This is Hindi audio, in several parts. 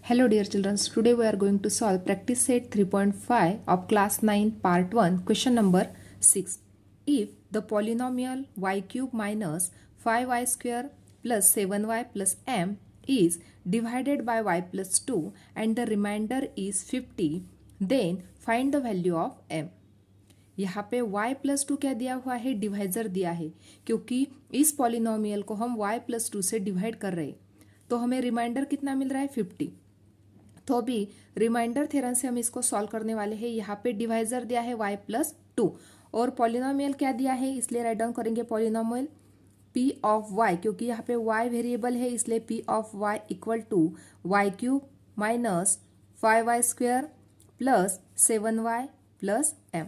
Hello dear children, today we are going to solve practice set 3.5 of class 9 part 1 question number 6. If the polynomial y cube minus 5y square plus 7y plus m is divided by y plus 2 and the remainder is 50, then find the value of m. यहाँ पे y प्लस टू क्या दिया हुआ है, डिवाइजर दिया है, क्योंकि इस पॉलिनोमियल को हम y प्लस टू से डिवाइड कर रहे हैं तो हमें रिमाइंडर कितना मिल रहा है 50। तो अभी रिमाइंडर थ्योरम से हम इसको सॉल्व करने वाले हैं। यहाँ पे डिवाइजर दिया है y प्लस टू और पॉलिनोमियल क्या दिया है, इसलिए राइट डाउन करेंगे पॉलिनोमियल p ऑफ y, क्योंकि यहाँ पे y वेरिएबल है इसलिए p of y equal to y cube minus 5y square plus 7y plus m।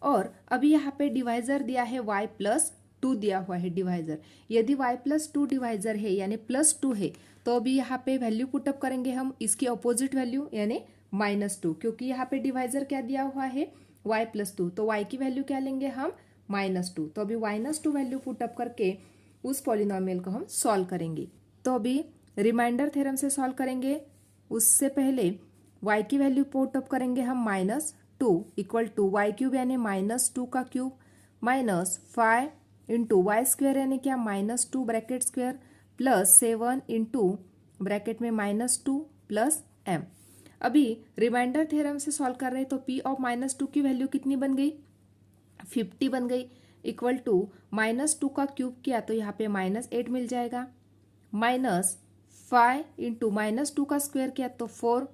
और अभी यहाँ पे डिवाइजर दिया है y प्लस टू दिया हुआ है डिवाइजर। यदि y प्लस टू डिवाइजर है यानी प्लस टू है तो अभी यहाँ पे वैल्यू पुटअप करेंगे हम इसकी अपोजिट वैल्यू यानी -2, क्योंकि यहाँ पे डिवाइजर क्या दिया हुआ है y प्लस टू, तो y की वैल्यू क्या लेंगे हम -2। तो अभी -2 वैल्यू पुटअप करके उस पॉलिनोमियल को हम सॉल्व करेंगे। तो अभी रिमाइंडर थ्योरम से सॉल्व करेंगे, उससे पहले y की वैल्यू पुटअप करेंगे हम -2 इक्वल टू वाई क्यूब यानी -2 का cube minus 5 into y square यानी क्या -2 bracket square plus 7 into bracket में -2 प्लस m। अभी रिमाइंडर थ्योरम से सॉल्व कर रहे हैं तो p ऑफ -2 की वैल्यू कितनी बन गई, 50 बन गई, इक्वल टू -2 का क्यूब किया तो यहाँ पे -8 मिल जाएगा, माइनस 5 इंटू -2 का स्क्वायर किया तो 4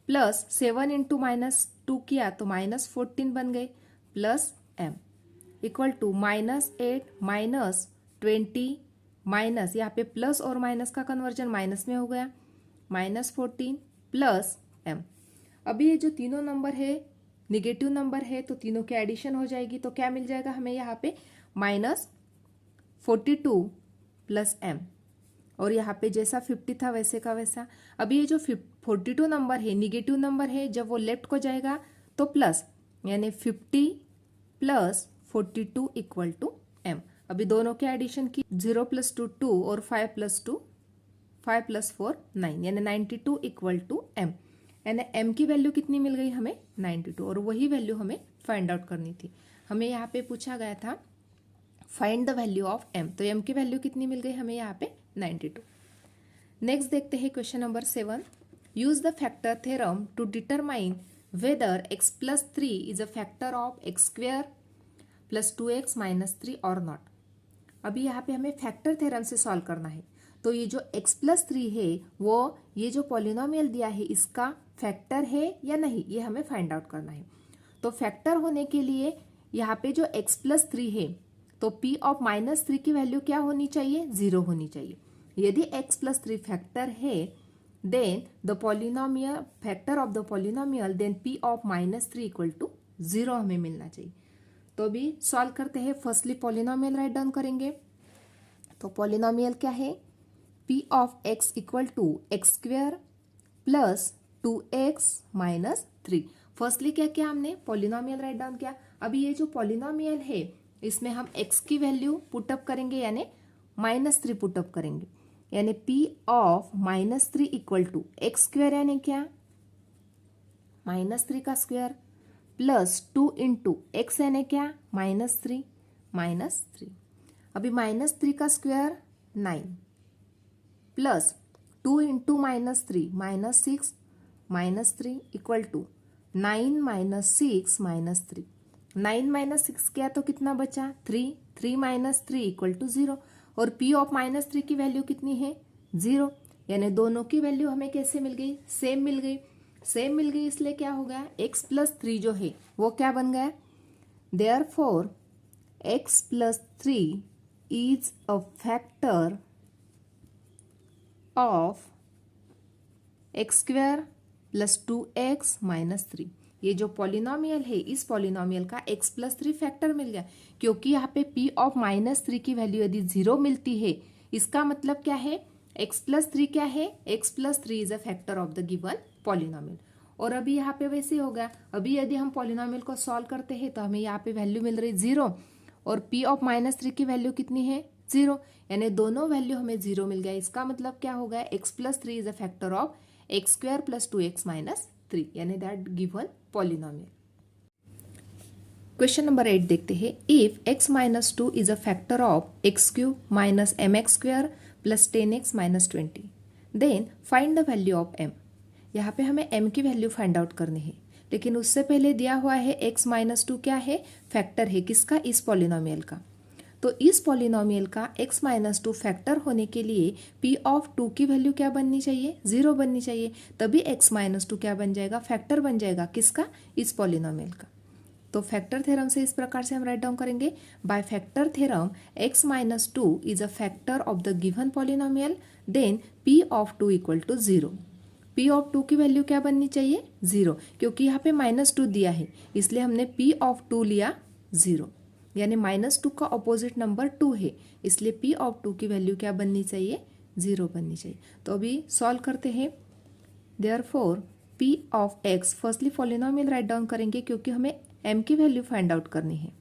प्लस 7 इंटू -2 किया तो -14 बन गए plus m equal to -8 minus 20 minus यहाँ पे प्लस और माइनस का कन्वर्जन माइनस में हो गया -14 प्लस m। अभी ये जो तीनों नंबर है निगेटिव नंबर है तो तीनों की एडिशन हो जाएगी तो क्या मिल जाएगा हमें यहाँ पे -42 प्लस m, और यहाँ पे जैसा 50 था वैसे का वैसा। अभी ये जो 42 नंबर है निगेटिव नंबर है, जब वो लेफ्ट को जाएगा तो प्लस यानी 50 प्लस 42 इक्वल टू m। अभी दोनों के एडिशन की 0 प्लस 2 2 और 5 प्लस 2 5 प्लस 4 9 यानी 92 इक्वल टू m। यानी m की वैल्यू कितनी मिल गई हमें 92, और वही वैल्यू हमें फाइंड आउट करनी थी। हमें यहाँ पे पूछा गया था find the value of m, तो m की वैल्यू कितनी मिल गई हमें यहाँ पे 92। नेक्स्ट देखते हैं question number 7। Use the factor theorem to determine whether x plus 3 is a factor of x square plus 2x minus 3 और नॉट। अभी यहाँ पे हमें फैक्टर थ्योरम से सॉल्व करना है, तो ये जो x प्लस 3 है वो ये जो पॉलिनोमियल दिया है इसका फैक्टर है या नहीं, ये हमें फाइंड आउट करना है। तो फैक्टर होने के लिए यहाँ पे जो x प्लस 3 है तो p ऑफ -3 की वैल्यू क्या होनी चाहिए, 0 होनी चाहिए। यदि x प्लस 3 फैक्टर है then the polynomial factor of the polynomial then p of -3 equal to 0 हमें मिलना चाहिए। तो अभी सॉल्व करते हैं। फर्स्टली पॉलिनोमियल राइट डाउन करेंगे, तो पॉलिनोमियल क्या है, p of x equal to x square plus 2x minus 3। Firstly क्या किया हमने, पॉलिनोमियल राइट डाउन किया। अभी ये जो पॉलिनोमियल है इसमें हम x की वैल्यू पुटअप करेंगे यानी -3 पुटअप करेंगे, यानी p of -3 equal to x square यानी क्या -3 का स्क्वेयर प्लस 2 इंटू एक्स यानी क्या -3 -3। अभी -3 का square 9 plus 2 into -3 -6 -3 equal to 9 -6 -3। 9 -6 किया तो कितना बचा 3 3 -3 इक्वल टू 0, और p ऑफ -3 की वैल्यू कितनी है 0, यानी दोनों की वैल्यू हमें कैसे मिल गई, सेम मिल गई। सेम मिल गई इसलिए क्या हो गया x प्लस 3 जो है वो क्या बन गया, therefore x plus 3 is a factor of x square plus 2x minus 3। ये जो पॉलिनोमियल है इस पॉलिनोमियल का x प्लस 3 फैक्टर मिल गया, क्योंकि यहाँ पे p ऑफ -3 की वैल्यू यदि 0 मिलती है इसका मतलब क्या है x प्लस 3 क्या है, x plus 3 is a factor of the given polynomial. और अभी यहाँ पे वैसे हो गया, अभी यदि हम पॉलिनोमियल को सॉल्व करते हैं तो हमें यहाँ पे वैल्यू मिल रही 0 और p ऑफ -3 की वैल्यू कितनी है 0, यानी दोनों वैल्यू हमें 0 मिल गया। इसका मतलब क्या हो गया, x + 3 is a factor of x² + 2x - 3, यानी that given polynomial. Question number 8 देखते हैं। If x - 2 is a factor of x³ - mx² + 10x - 20, then find the value of m। यहाँ पे हमें m की वैल्यू फाइंड आउट करनी है, लेकिन उससे पहले दिया हुआ है x - 2 क्या है, फैक्टर है किसका, इस पॉलिनोमियल का। तो इस पॉलिनोमियल का x - 2 फैक्टर होने के लिए p ऑफ 2 की वैल्यू क्या बननी चाहिए, 0 बननी चाहिए, तभी x - 2 क्या बन जाएगा, फैक्टर बन जाएगा किसका, इस पॉलिनोमियल का। तो फैक्टर थ्योरम से इस प्रकार से हम राइट डाउन करेंगे, by factor theorem x - 2 is a factor of the given polynomial, then p of 2 = 0। p of 2 की वैल्यू क्या बननी चाहिए, 0, क्योंकि यहाँ पे -2 दिया है, इसलिए हमने p ऑफ 2 लिया 0, यानी -2 का ऑपोजिट नंबर 2 है, इसलिए p ऑफ 2 की वैल्यू क्या बननी चाहिए, 0 बननी चाहिए। तो अभी सॉल्व करते हैं। Therefore p of x, firstly polynomial right down करेंगे क्योंकि हमें m की वैल्यू फाइंड आउट करनी है।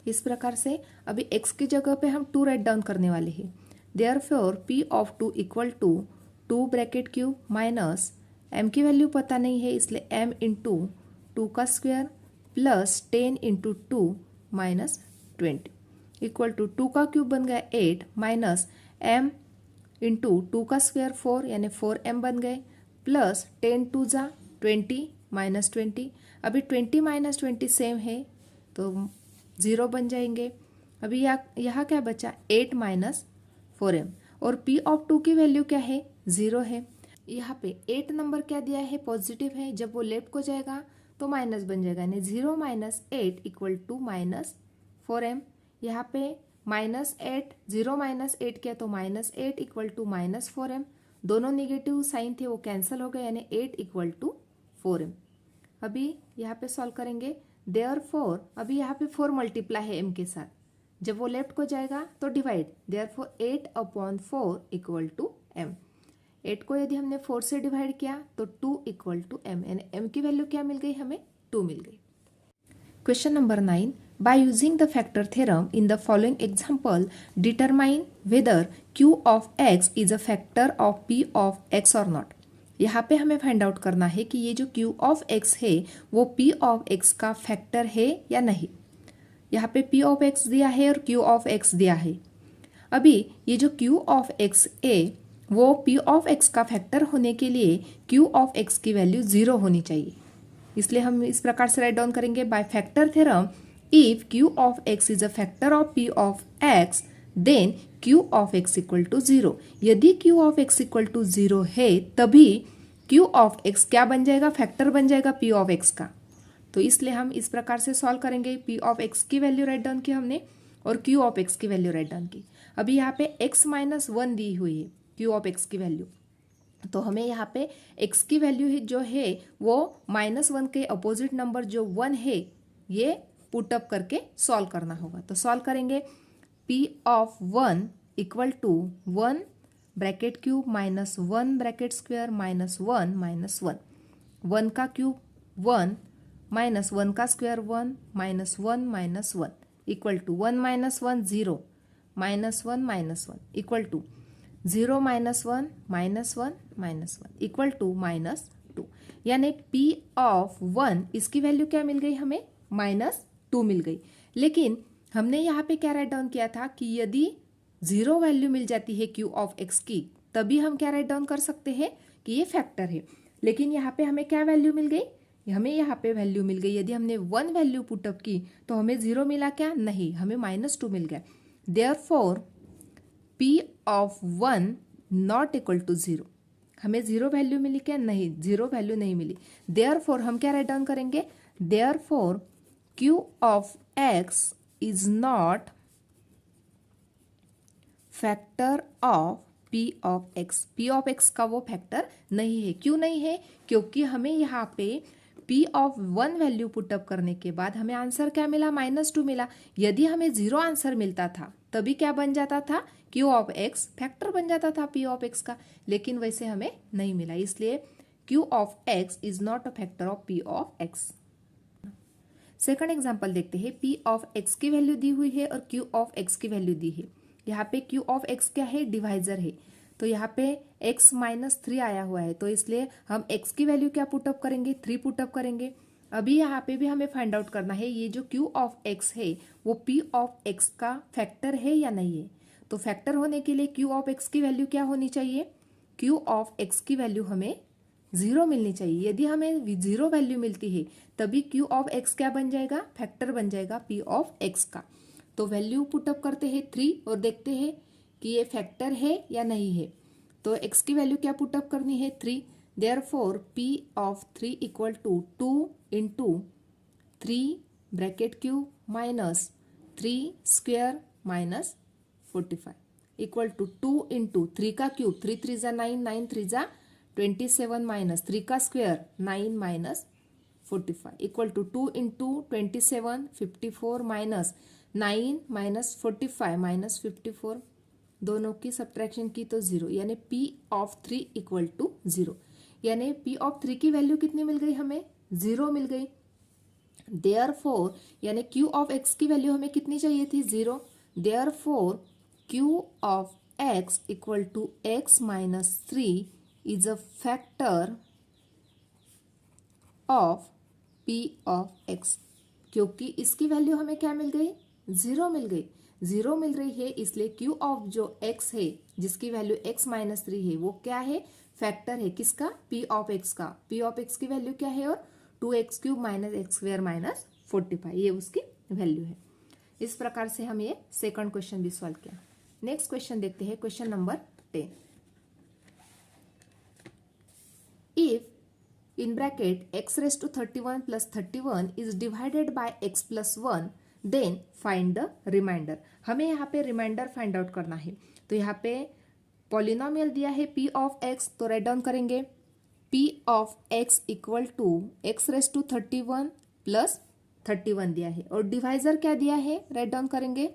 इस प्रकार से अभी x की जगह पे हम 2 राइट डाउन करने वाले हैं। Therefore p of 2 = 2 bracket cube minus m की वैल्यू पता नहीं है, इसलिए m इंटू 2 का square plus 10 into 2 minus 20 equal to 2 का क्यूब बन गया 8 माइनस m इंटू 2 का स्क्वायर 4, यानी 4m बन गए, प्लस 10 2 × 20 माइनस 20। अभी 20 माइनस 20 सेम है तो 0 बन जाएंगे। अभी यहाँ क्या बचा, 8 माइनस 4m, और p ऑफ 2 की वैल्यू क्या है, 0 है। यहाँ पे 8 नंबर क्या दिया है, पॉजिटिव है, जब वो लेफ्ट को जाएगा तो माइनस बन जाएगा, यानी 0 - 8 = -4m। यहाँ पे -8, 0 - 8 किया तो -8 = -4m, दोनों नेगेटिव साइन थे वो कैंसिल हो गए, यानी 8 = 4m। अभी यहाँ पे सॉल्व करेंगे। देयरफॉर अभी यहाँ पे 4 मल्टीप्लाई है m के साथ, जब वो लेफ्ट को जाएगा तो डिवाइड, देयरफॉर 8/4 = m। 8 को यदि हमने 4 से डिवाइड किया तो 2 = m, यानी m की वैल्यू क्या मिल गई, हमें 2 मिल गई। Question number 9, by using the factor theorem in the following example, determine whether q of x is a factor of p of x or not। यहाँ पे हमें फाइंड आउट करना है कि ये जो q of x है वो p of x का फैक्टर है या नहीं। यहाँ पे p of x दिया है और q of x दिया है। अभी ये जो q of x है वो p of x का फैक्टर होने के लिए q of x की वैल्यू 0 होनी चाहिए, इसलिए हम इस प्रकार से राइट डाउन करेंगे, by factor theorem if q of x is a factor of p of x, then q of x = 0। यदि q of x = 0 है तभी q of x क्या बन जाएगा, फैक्टर बन जाएगा p of x का। तो इसलिए हम इस प्रकार से सॉल्व करेंगे, p of x की वैल्यू राइट डाउन की हमने और q of x की वैल्यू राइट डाउन की। अभी यहाँ पे x - 1 दी हुई है q of x की वैल्यू, तो हमें यहाँ पे x की वैल्यू जो है वो -1 के अपोजिट नंबर जो 1 है ये पुट अप करके सॉल्व करना होगा। तो सॉल्व करेंगे, p of 1 = 1 bracket cube minus 1 bracket square minus 1 minus 1, 1 का क्यूब 1 माइनस 1 का square 1 minus 1 minus 1 equal to 1 - 1 0 minus 1 minus 1 equal to 0 - 1 minus 1 minus 1 equal to -2, यानी p ऑफ 1 इसकी वैल्यू क्या मिल गई हमें, -2 मिल गई। लेकिन हमने यहाँ पे क्या राइट डाउन किया था कि यदि 0 वैल्यू मिल जाती है q ऑफ x की तभी हम क्या राइट डाउन कर सकते हैं कि ये फैक्टर है। लेकिन यहाँ पे हमें क्या वैल्यू मिल गई, हमें यहाँ पे वैल्यू मिल गई, यदि हमने 1 वैल्यू पुटअप की तो हमें 0 मिला क्या, नहीं, हमें -2 मिल गया। Therefore p of 1 not equal to 0, हमें 0 वैल्यू मिली क्या, नहीं, 0 वैल्यू नहीं मिली। देयरफॉर हम क्या राइट डाउन करेंगे, therefore q of x is not factor of p of x। p of x का वो फैक्टर नहीं है। क्यों नहीं है, क्योंकि हमें यहाँ पे p ऑफ 1 वैल्यू पुटअप करने के बाद हमें आंसर क्या मिला, -2 मिला। यदि हमें 0 आंसर मिलता था तभी क्या बन जाता था, q ऑफ x फैक्टर बन जाता था p ऑफ x का, लेकिन वैसे हमें नहीं मिला, इसलिए q of x is not a factor of p of x। Second example देखते हैं। p ऑफ x की वैल्यू दी हुई है और q ऑफ x की वैल्यू दी है। यहाँ पे q ऑफ x क्या है, डिवाइजर है, तो यहाँ पे x माइनस 3 आया हुआ है, तो इसलिए हम x की वैल्यू क्या पुटअप करेंगे, 3 पुटअप करेंगे। अभी यहाँ पे भी हमें फाइंड आउट करना है ये जो q ऑफ x है वो p ऑफ x का फैक्टर है या नहीं है। तो फैक्टर होने के लिए q ऑफ x की वैल्यू क्या होनी चाहिए, q ऑफ x की वैल्यू हमें 0 मिलनी चाहिए। यदि हमें 0 वैल्यू मिलती है तभी q ऑफ x क्या बन जाएगा, फैक्टर बन जाएगा p ऑफ x का। तो वैल्यू पुटअप करते हैं 3 और देखते हैं कि ये फैक्टर है या नहीं है। तो x की वैल्यू क्या पुटअप करनी है, 3। Therefore p of 3 equal to 2 into 3 bracket cube minus 3 square minus 45 equal to 2 into 3 का क्यूब, 3 3 जा 9, 9 3 जा 27 माइनस 3 का square 9 minus 45 equal to 2 into 27 54 minus 9 minus 45 minus 54, दोनों की सब्ट्रैक्शन की तो 0, यानी p ऑफ 3 इक्वल टू 0। यानी p ऑफ 3 की वैल्यू कितनी मिल गई हमें, 0 मिल गई। देयरफॉर यानी q ऑफ x की वैल्यू हमें कितनी चाहिए थी, 0। Therefore q of x equal to x minus 3 is a factor of p of x, क्योंकि इसकी वैल्यू हमें क्या मिल गई, 0 मिल गई। 0 मिल रही है इसलिए q ऑफ जो x है जिसकी वैल्यू x माइनस 3 है वो क्या है, फैक्टर है किसका, p ऑफ x का। p ऑफ x की वैल्यू क्या है, और 2x cube minus x square minus 45 ये उसकी वैल्यू है। इस प्रकार से हम ये सेकंड क्वेश्चन भी सॉल्व किया। नेक्स्ट क्वेश्चन देखते हैं, question number 10। If in bracket x raised to 31 plus 31 is divided by x plus 1 then find the remainder। हमें यहाँ पे रिमाइंडर फाइंड आउट करना है। तो यहाँ पे पॉलिनोमियल दिया है p ऑफ x, तो राइट डाउन करेंगे p of x equal to x raised to 31 plus 31 दिया है, और डिवाइजर क्या दिया है, राइट डाउन करेंगे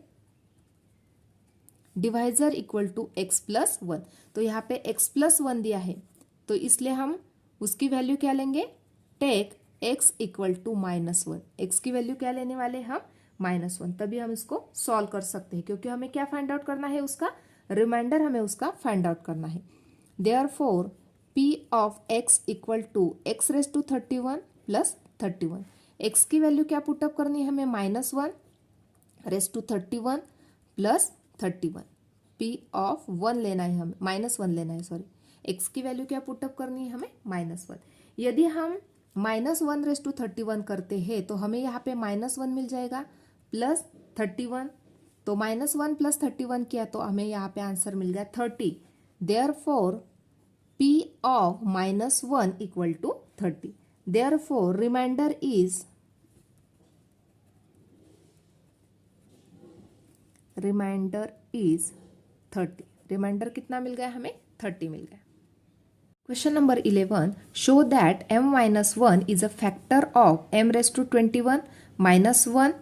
divisor equal to x plus 1। तो यहाँ पे x प्लस 1 दिया है, तो इसलिए हम उसकी वैल्यू क्या लेंगे, take x equal to minus 1। X की वैल्यू क्या लेने वाले हम, माइनस 1, तभी हम इसको सॉल्व कर सकते हैं, क्योंकि हमें क्या फाइंड आउट करना है, उसका रिमाइंडर हमें उसका फाइंड आउट करना है। Therefore p of x equal to x raised to 31 plus 31, x की वैल्यू क्या पुटअप करनी है हमें, minus 1 raised to 31 plus 31, p of 1 लेना है हमें, माइनस 1 लेना है, सॉरी, x की वैल्यू क्या पुटअप करनी है हमें, माइनस 1। यदि हम माइनस 1 रेस टू 31 करते हैं तो हमें यहाँ पे माइनस 1 मिल जाएगा प्लस 31, तो माइनस 1 प्लस 31 किया तो हमें यहाँ पे आंसर मिल गया 30। Therefore p of minus 1 equal to 30। Therefore remainder is remainder is 30। Remainder कितना मिल गया हमें, 30 मिल गया। Question number 11. Show that m minus 1 is a factor of m raised to 21 minus 1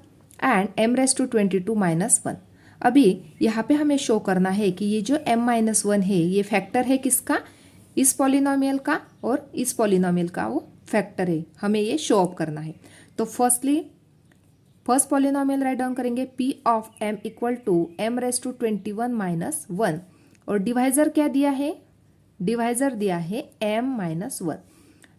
and m raised to 22 minus 1। अभी यहाँ पे हमें शो करना है कि ये जो m माइनस 1 है ये फैक्टर है किसका, इस पॉलिनोमियल का, और इस पॉलिनोमियल का वो फैक्टर है, हमें ये शो ऑफ करना है। तो फर्स्ट पॉलिनोमियल राइट डाउन करेंगे p of m equal to m raised to 21 minus 1, और डिवाइजर क्या दिया है, डिवाइजर दिया है m माइनस 1,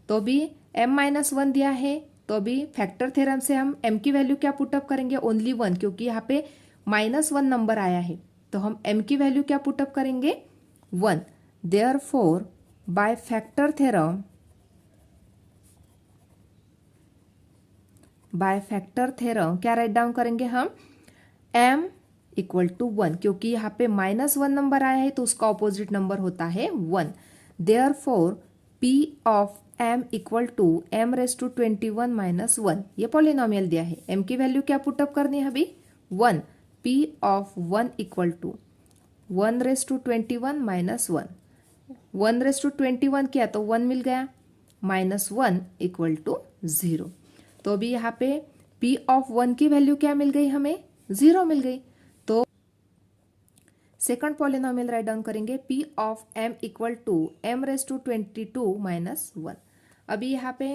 तो भी m माइनस 1 दिया है, तो भी फैक्टर थ्योरम से हम m की वैल्यू क्या पुटअप करेंगे, ओनली 1, क्योंकि यहाँ पे माइनस 1 नंबर आया है, तो हम m की वैल्यू क्या पुटअप करेंगे, 1। Therefore by factor theorem, bye factor theorem क्या राइट डाउन करेंगे हम, m इक्वल टू 1, क्योंकि यहाँ पे माइनस 1 नंबर आया है तो उसका ऑपोजिट नंबर होता है 1। Therefore p of m equal to m raised to 21 minus 1, ये पॉलिनोमियल दिया है, m की वैल्यू क्या पुटअप करनी है अभी, 1। p of 1 equal to 1 raised to 21 minus 1, 1 raised to 21 किया तो 1 मिल गया, माइनस 1 इक्वल टू 0। तो अभी यहाँ पे p ऑफ 1 की वैल्यू क्या मिल गई हमें, 0 मिल गई। तो सेकंड पॉलिनोमियल राइट डाउन करेंगे p of m equal to m raised to 22 minus 1। अभी यहाँ पे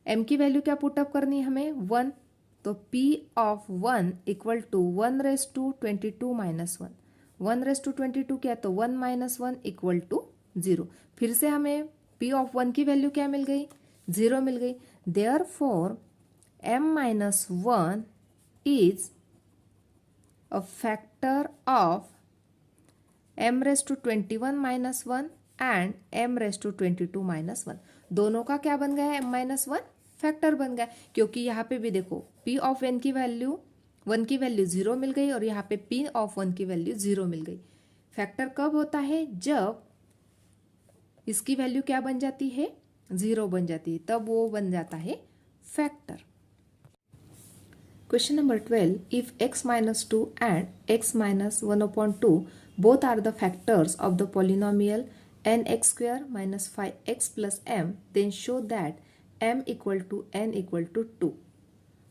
m की वैल्यू क्या पुटअप करनी है हमें 1, तो p of 1 equal to 1/22 minus 1, 1/22 क्या, तो 1 माइनस 1 इक्वल टू 0। फिर से हमें p ऑफ 1 की वैल्यू क्या मिल गई, 0 मिल गई। Therefore m minus 1 is a factor of m⁻21 minus 1 and m⁻22 minus 1। दोनों का क्या बन गया है, m माइनस 1 फैक्टर बन गया, क्योंकि यहाँ पे भी देखो p ऑफ n की वैल्यू 1 की वैल्यू 0 मिल गई और यहाँ पे p ऑफ 1 की वैल्यू 0 मिल गई। फैक्टर कब होता है, जब इसकी वैल्यू क्या बन जाती है, 0 बन जाती है, तब वो बन जाता है factor. Question number 12. If x minus 2 and x minus 1/2 both are the factors of the polynomial nx square minus 5x plus m, then show that m equal to n equal to 2.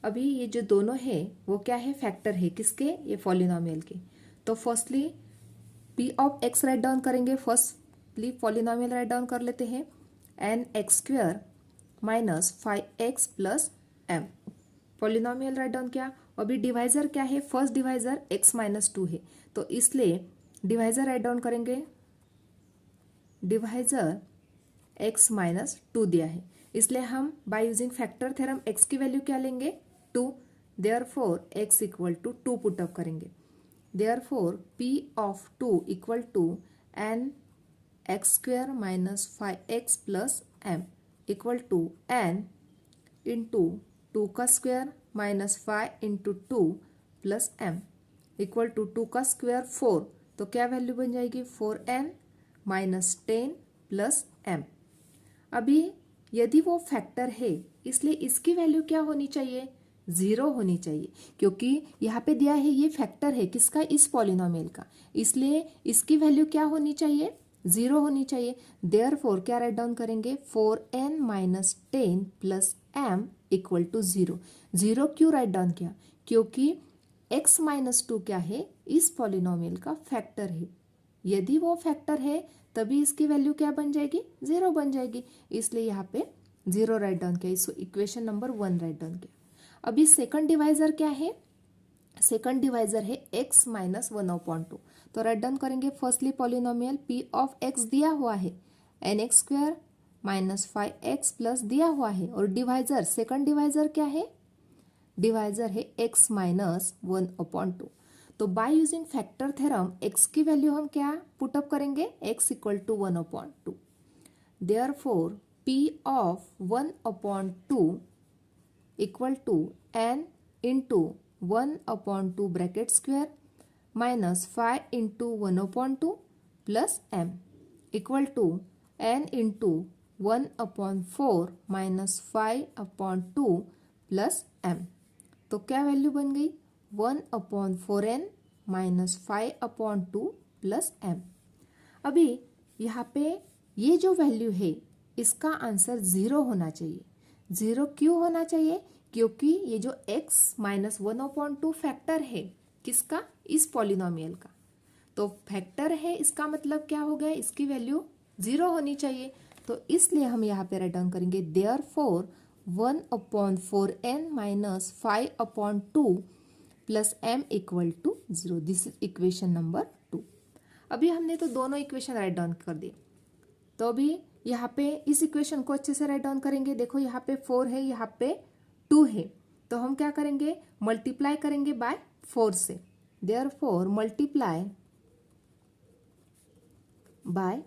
अभी ये जो दोनों है वो क्या है, फैक्टर है किसके, ये पॉलिनोमियल के। तो firstly p of x right down करेंगे, फर्स्टली पॉलिनोमियल राइट डाउन कर लेते हैं, nx square minus 5x plus m। Polynomial right down किया, अभी डिवाइजर क्या है, फर्स्ट डिवाइजर x माइनस 2 है, तो इसलिए डिवाइजर राइट डाउन करेंगे, डिवाइजर x माइनस 2 दिया है, इसलिए हम by using factor theorem x की वैल्यू क्या लेंगे, 2। Therefore x equal to 2 put up करेंगे। Therefore p of 2 equal to n x square minus 5x plus m equal to n into 2 का square minus 5 into 2 plus m equal to 2 का स्क्वायर 4, तो क्या वैल्यू बन जाएगी, 4n माइनस 10 प्लस m। अभी यदि वो फैक्टर है इसलिए इसकी वैल्यू क्या होनी चाहिए, 0 होनी चाहिए, क्योंकि यहाँ पे दिया है ये फैक्टर है किसका, इस पॉलिनोमियल का, इसलिए इसकी वैल्यू क्या होनी चाहिए, 0 होनी चाहिए। देयरफॉर क्या राइट डाउन करेंगे, 4n minus 10 plus m equal to 0। 0 क्यों राइट डाउन किया, क्योंकि x माइनस 2 क्या है, इस पॉलिनोमियल का फैक्टर है, यदि वो फैक्टर है तभी इसकी वैल्यू क्या बन जाएगी, 0 बन जाएगी, इसलिए यहाँ पे 0 राइट डाउन किया, इस इक्वेशन नंबर 1 राइट डाउन किया। अभी सेकंड डिवाइजर क्या है, सेकंड डिवाइजर है x माइनस 1/2, तो राइट डाउन करेंगे firstly polynomial p of x दिया हुआ है nx square minus 5x plus दिया हुआ है, और डिवाइजर सेकंड डिवाइजर क्या है, डिवाइजर है x माइनस 1/2। तो by using factor theorem x की वैल्यू हम क्या पुटअप करेंगे, x equal to 1/2। Therefore p of 1/2 equal to n into 1/2 bracket square minus 5 into 1/2 plus m equal to n into 1/4 minus 5/2 plus m। तो क्या वैल्यू बन गई, 1/4n माइनस 5/2 प्लस m। अभी यहाँ पे ये जो वैल्यू है इसका आंसर 0 होना चाहिए। 0 क्यों होना चाहिए, क्योंकि ये जो x माइनस 1/2 फैक्टर है किसका, इस पॉलिनोमियल का, तो फैक्टर है इसका मतलब क्या हो गया, इसकी वैल्यू 0 होनी चाहिए, तो इसलिए हम यहाँ पे राइट डाउन करेंगे therefore 1/4n minus 5/2 plus m equal to 0। This is equation number 2। अभी हमने तो दोनों इक्वेशन राइट डाउन कर दिए, तो अभी यहाँ पे इस इक्वेशन को अच्छे से राइट डाउन करेंगे। देखो यहाँ पे 4 है, यहाँ पे 2 है, तो हम क्या करेंगे, मल्टीप्लाई करेंगे बाय 4 से। Therefore multiply by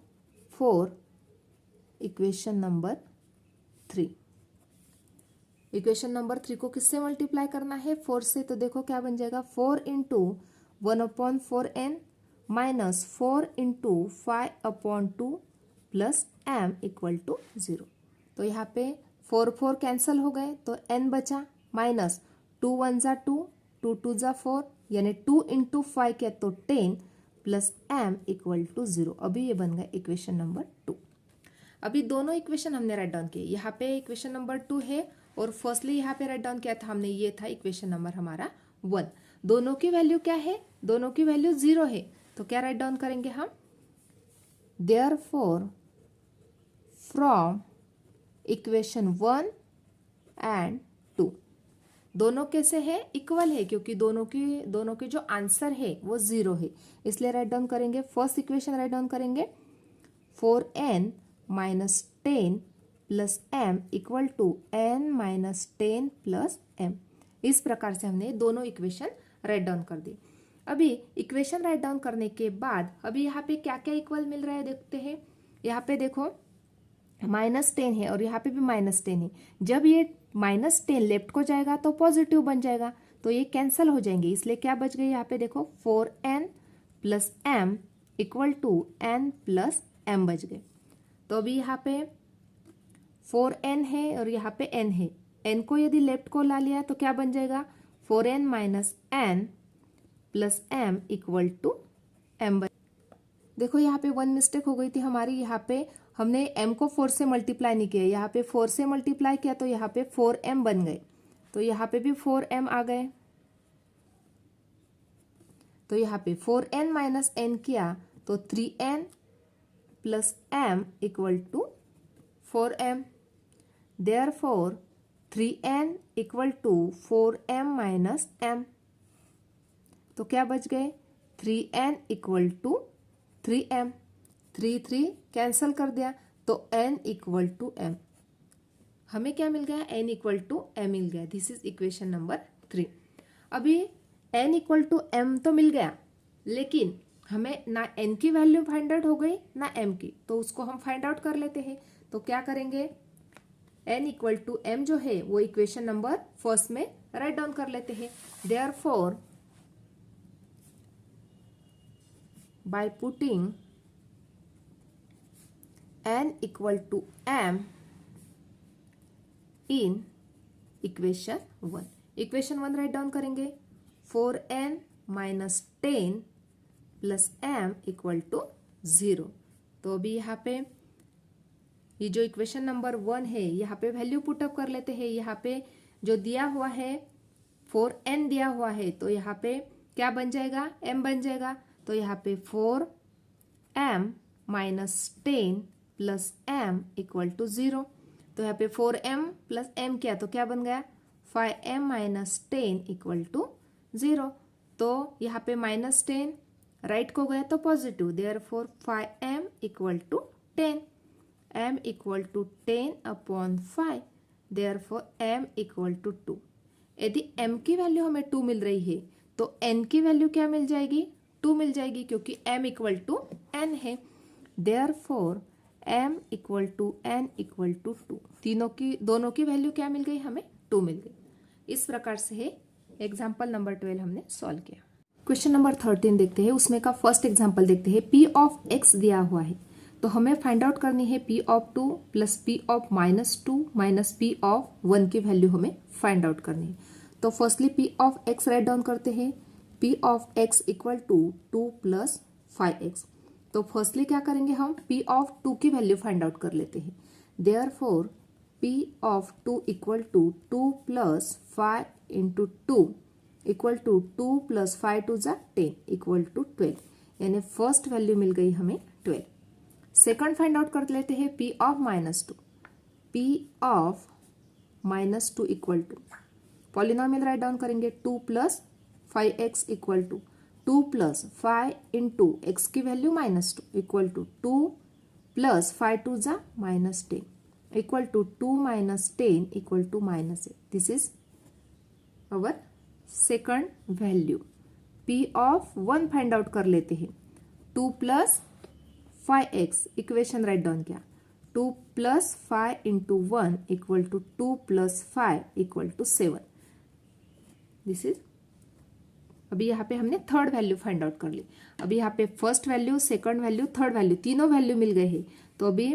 4 equation number 3। Equation number 3 को किससे मल्टीप्लाई करना है, 4 से, तो देखो क्या बन जाएगा, 4 into 1/4n minus 4 into 5/2 plus m equal to 0। तो यहाँ पे 4 कैंसल हो गए, तो n बचा माइनस 2 1 जा 2, 2 2 जा 4, यानी 2 इंटू 5 क्या, तो 10 प्लस m इक्वल टू 0। अभी ये बन गया इक्वेशन नंबर 2। अभी दोनों इक्वेशन हमने राइट डाउन किए, यहाँ पे इक्वेशन नंबर 2 है और फर्स्टली यहाँ पे राइट डाउन किया था हमने, ये था इक्वेशन नंबर हमारा 1। दोनों की वैल्यू क्या है, दोनों की वैल्यू 0 है, तो क्या राइट डाउन करेंगे हम, देयरफॉर फ्रॉम इक्वेशन 1 एंड 2। दोनों कैसे है? इक्वल है, क्योंकि दोनों के जो आंसर है वो 0 है, इसलिए राइट डाउन करेंगे। फर्स्ट इक्वेशन राइट डाउन करेंगे 4n minus 10 plus m equal to n minus 10 plus m। इस प्रकार से हमने दोनों इक्वेशन राइट डाउन कर दी। अभी इक्वेशन राइट डाउन करने के बाद अभी यहाँ पे क्या क्या इक्वल मिल रहा है देखते हैं। यहाँ पे देखो -10 है और यहाँ पे भी -10 है। जब ये -10 लेफ्ट को जाएगा तो पॉजिटिव बन जाएगा, तो ये कैंसिल हो जाएंगे, इसलिए क्या बच गई यहाँ पे देखो 4n plus m equal to n plus m बच गए। तो अभी यहाँ पे 4n है और यहाँ पे n है, n को यदि लेफ्ट को ला लिया तो क्या बन जाएगा 4n minus n plus m equal to m। देखो यहाँ पे वन मिस्टेक हो गई थी हमारी, यहाँ पे हमने m को 4 से मल्टीप्लाई नहीं किया, यहाँ पे 4 से मल्टीप्लाई किया तो यहाँ पे 4m बन गए, तो यहाँ पे भी 4m आ गए। तो यहाँ पे 4n माइनस n किया तो 3n plus m equal to 4m। Therefore 3n equal to 4m minus m। तो क्या बच गए 3n equal to 3m। 3 cancel कर दिया तो n इक्वल टू m। हमें क्या मिल गया? n इक्वल टू m मिल गया। This is equation number 3। अभी n इक्वल टू m तो मिल गया, लेकिन हमें ना n की वैल्यू फाइंड आउट हो गई ना m की, तो उसको हम फाइंड आउट कर लेते हैं। तो क्या करेंगे, n इक्वल टू m जो है वो इक्वेशन नंबर फर्स्ट में राइट डाउन कर लेते हैं। Therefore by putting n equal to m in equation 1, equation 1 right down करेंगे 4n minus 10 plus m equal to 0। तो अभी यहाँ पे ये जो इक्वेशन नंबर 1 है यहाँ पे वैल्यू पुटअप कर लेते हैं। यहाँ पे जो दिया हुआ है 4n दिया हुआ है, तो यहाँ पे क्या बन जाएगा? m बन जाएगा। तो यहाँ पे 4m minus 10 plus m equal to 0। तो यहाँ पे 4m प्लस m किया तो क्या बन गया 5m माइनस 10 इक्वल टू 0। तो यहाँ पे -10 राइट को गया तो positive, therefore 5m equal to 10। m equal to 10 upon 5, therefore m equal to 2। यदि m की वैल्यू हमें 2 मिल रही है तो n की वैल्यू क्या मिल जाएगी? 2 मिल जाएगी, क्योंकि m इक्वल टू n है। Therefore m equal to n equal to 2। दोनों की वैल्यू क्या मिल गई? हमें 2 मिल गई। इस प्रकार से है एग्जाम्पल नंबर 12 हमने सॉल्व किया। क्वेश्चन नंबर 13 देखते हैं, उसमें का फर्स्ट एग्जाम्पल देखते हैं। p ऑफ x दिया हुआ है, तो हमें फाइंड आउट करनी है p of 2 plus p of -2 minus p of 1 की वैल्यू हमें फाइंड आउट करनी है। तो firstly p of x right down करते हैं। p of x equal to 2 plus 5x। तो फर्स्टली क्या करेंगे, हम p ऑफ 2 की वैल्यू फाइंड आउट कर लेते हैं। Therefore p of 2 equal to 2 plus 5 into 2 equal to 2 plus 5 twos are 10 equal to 12, यानी फर्स्ट वैल्यू मिल गई हमें 12। सेकंड फाइंड आउट कर लेते हैं p of -2। p of -2 equal to polynomial right down करेंगे 2 plus 5x equal to 2 plus 5 into x की value -2 equal to 2 plus 5 twos are -10 equal to 2 minus 10 equal to -8। This is our second value. p of 1 find out कर लेते हैं। 2 plus 5x equation right down किया, 2 plus 5 into 1 equal to 2 plus 5 equal to 7। This is, अभी यहाँ पे हमने थर्ड वैल्यू फाइंड आउट कर ली। अभी यहाँ पे first value, second value, third value, तीनों वैल्यू मिल गए हैं। तो अभी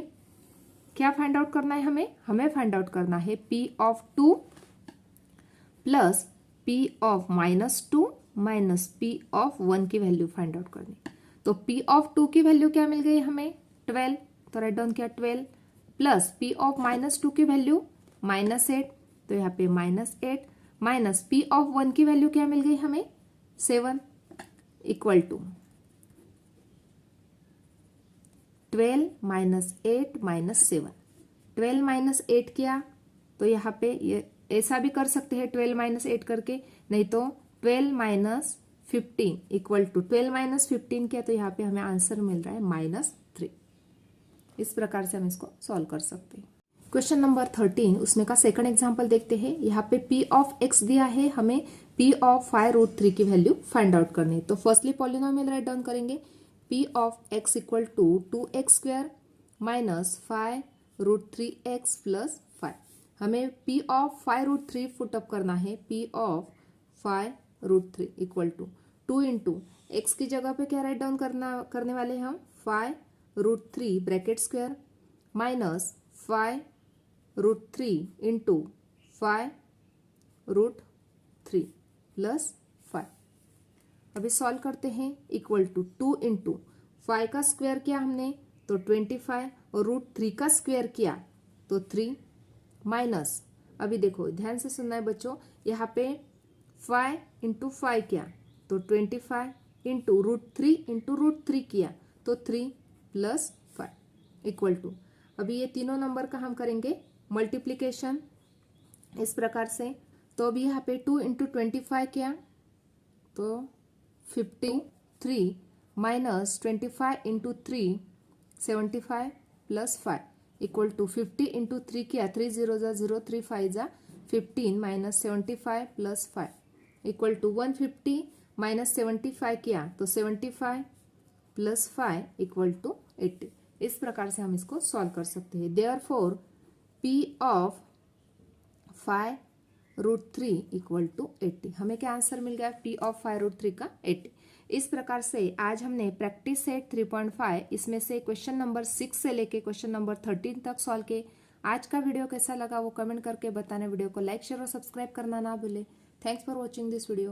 क्या फाइंड आउट करना है हमें फाइंड आउट करना है p of 2 plus p of -2 minus p of 1 की वैल्यू फाइंड आउट करनी। तो p ऑफ 2 की वैल्यू क्या मिल गई हमें 12, तो राइट डाउन किया 12 प्लस p ऑफ -2 की वैल्यू -8, तो यहाँ पे -8 माइनस p ऑफ 1 की वैल्यू क्या मिल गई हमें 7 equal to 12 minus 8 minus 7। 12 minus 8 किया तो यहाँ पे ये ऐसा भी कर सकते हैं 12 माइनस 8 करके, नहीं तो 12 माइनस 15 इक्वल टू 12 माइनस 15 किया तो यहाँ पे हमें आंसर मिल रहा है -3। इस प्रकार से हम इसको सॉल्व कर सकते हैं। क्वेश्चन नंबर 13 उसमें का सेकंड एग्जांपल देखते हैं। यहाँ पे p ऑफ x दिया है, हमें p ऑफ 5√3 की वैल्यू फाइंड आउट करनी है। तो फर्स्टली पॉलिनोमियल राइट डाउन करेंगे। p of x equal to 2x² minus 5√3x plus 5। हमें p ऑफ 5√3 फुट अप करना है। p of 5√3 equal to 2 into x की जगह पे क्या राइट डाउन करने वाले हम 5√3 bracket square minus 5√3 into 5√3 plus 5। अभी सॉल्व करते हैं। इक्वल टू 2 इंटू 5 का स्क्वायर किया हमने तो 25 और √3 का स्क्वायर किया तो 3 माइनस, अभी देखो ध्यान से सुनना है बच्चों, यहाँ पे 5 इंटू 5 किया तो 25 इंटू √3 किया तो 3 प्लस 5 इक्वल टू, अभी ये तीनों नंबर का हम करेंगे मल्टीप्लीकेशन इस प्रकार से। तो अभी यहाँ पे 2 इंटू 25 किया तो 53 minus 25 into 3 75 plus 5 equal to 50 into 3 किया 3 0 जा 0 3 5 जा 15 minus 75 plus 5 equal to 150 minus 75 किया तो 75 प्लस 5 इक्वल टू 80। इस प्रकार से हम इसको सॉल्व कर सकते हैं। Therefore p of 5√3 equal to 80। हमें क्या आंसर मिल गया p ऑफ 5√3 का 80। इस प्रकार से आज हमने प्रैक्टिस सेट 3.5 इसमें से क्वेश्चन नंबर 6 से लेके क्वेश्चन नंबर 13 तक सॉल्व किए। आज का वीडियो कैसा लगा वो कमेंट करके बताना। वीडियो को लाइक शेयर और सब्सक्राइब करना ना भूले। Thanks for watching this video.